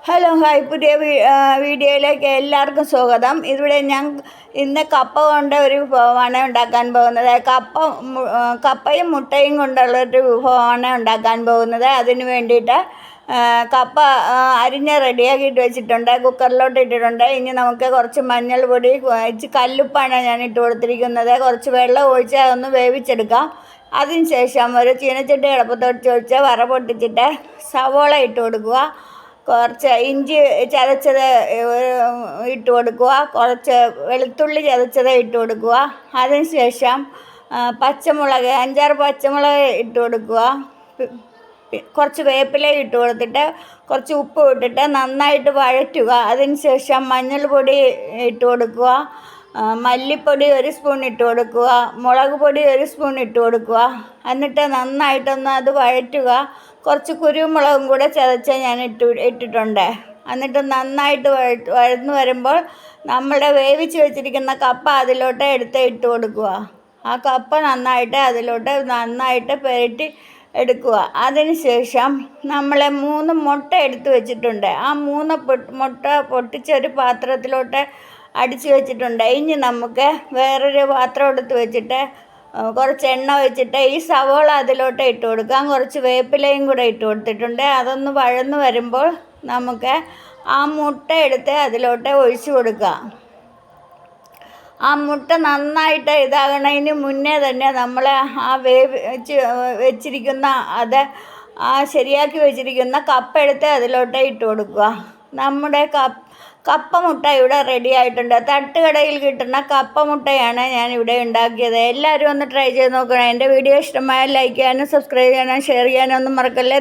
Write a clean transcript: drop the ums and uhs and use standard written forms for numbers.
Hello hi, പുതിയ വീഡിയോയിലേക്ക് എല്ലാവർക്കും സ്വാഗതം. ഇവിടെ ഞാൻ ഇന്ന് കപ്പ കൊണ്ട് ഒരു വിഭവമാണ് ഉണ്ടാക്കാൻ പോകുന്നത്. കപ്പയും മുട്ടയും കൊണ്ടുള്ളൊരു വിഭവമാണ് ഉണ്ടാക്കാൻ പോകുന്നത്. അതിന് വേണ്ടിയിട്ട് കപ്പ അരിഞ്ഞ് റെഡിയാക്കിയിട്ട് വെച്ചിട്ടുണ്ട്, കുക്കറിലോട്ട് ഇട്ടിട്ടുണ്ട്. ഇനി നമുക്ക് കുറച്ച് മഞ്ഞൾപ്പൊടി, കല്ലുപ്പാണ് ഞാൻ ഇട്ട് കൊടുത്തിരിക്കുന്നത്. കുറച്ച് വെള്ളം ഒഴിച്ച് അതൊന്ന് വേവിച്ചെടുക്കാം. അതിന് ശേഷം ഒരു ചീനച്ചട്ടി അടുപ്പത്തോട്ട് വെച്ച് വറ പൊട്ടിച്ചിട്ട് സവോള ഇട്ട് കൊടുക്കുക. കുറച്ച് ഇഞ്ചി ചതച്ചത് ഇട്ട് കൊടുക്കുക. കുറച്ച് വെളുത്തുള്ളി ചതച്ചത് ഇട്ട് കൊടുക്കുക. അതിന് ശേഷം പച്ചമുളക് 5-6 പച്ചമുളക് ഇട്ട് കൊടുക്കുക. കുറച്ച് വേപ്പില ഇട്ട് കൊടുത്തിട്ട് കുറച്ച് ഉപ്പ് ഇട്ടിട്ട് നന്നായിട്ട് വഴറ്റുക. അതിന് ശേഷം മഞ്ഞൾപ്പൊടി ഇട്ട് കൊടുക്കുക. മല്ലിപ്പൊടി 1 സ്പൂൺ ഇട്ട് കൊടുക്കുക. മുളക് പൊടി 1 സ്പൂൺ ഇട്ട് കൊടുക്കുക. എന്നിട്ട് നന്നായിട്ടൊന്ന് അത് വഴറ്റുക. കുറച്ച് കുരുമുളകും കൂടെ ചതച്ച് ഞാൻ ഇട്ടിട്ടുണ്ട്. എന്നിട്ട് നന്നായിട്ട് വഴന്നു വരുമ്പോൾ നമ്മുടെ വേവിച്ച് വെച്ചിരിക്കുന്ന കപ്പ അതിലോട്ട് ഇട്ട് കൊടുക്കുക. ആ കപ്പ നന്നായിട്ട് പുരട്ടി എടുക്കുക. അതിന് ശേഷം നമ്മൾ 3 മുട്ട എടുത്ത് വെച്ചിട്ടുണ്ട്. ആ 3 മുട്ട പൊട്ടിച്ചൊരു പാത്രത്തിലോട്ട് അടിച്ച് വെച്ചിട്ടുണ്ട്. ഇനി നമുക്ക് വേറൊരു പാത്രം എടുത്ത് വെച്ചിട്ട് കുറച്ച് എണ്ണ ഒഴിച്ചിട്ട് ഈ സവോള അതിലോട്ട് ഇട്ട് കൊടുക്കാം. കുറച്ച് വേപ്പിലയും കൂടെ ഇട്ട് കൊടുത്തിട്ടുണ്ട്. അതൊന്ന് വഴന്ന് വരുമ്പോൾ നമുക്ക് ആ മുട്ട എടുത്ത് അതിലോട്ട് ഒഴിച്ചു കൊടുക്കാം. ആ മുട്ട നന്നായിട്ട് ഇതാകണതിന് മുന്നേ തന്നെ നമ്മൾ ആ വെച്ചിരിക്കുന്ന ശരിയാക്കി വെച്ചിരിക്കുന്ന കപ്പ എടുത്ത് അതിലോട്ട് ഇട്ട് കൊടുക്കുക. നമ്മുടെ കപ്പ മുട്ട ഇവിടെ റെഡി ആയിട്ടുണ്ട്. തട്ടുകടയിൽ കിട്ടുന്ന കപ്പ മുട്ടയാണ് ഞാൻ ഇവിടെ ഉണ്ടാക്കിയത്. എല്ലാവരും ഒന്ന് ട്രൈ ചെയ്ത് നോക്കണം. എൻ്റെ വീഡിയോ ഇഷ്ടമായാൽ ലൈക്ക് ചെയ്യാനും സബ്സ്ക്രൈബ് ചെയ്യാനും ഷെയർ ചെയ്യാനും ഒന്നും മറക്കല്ലേ.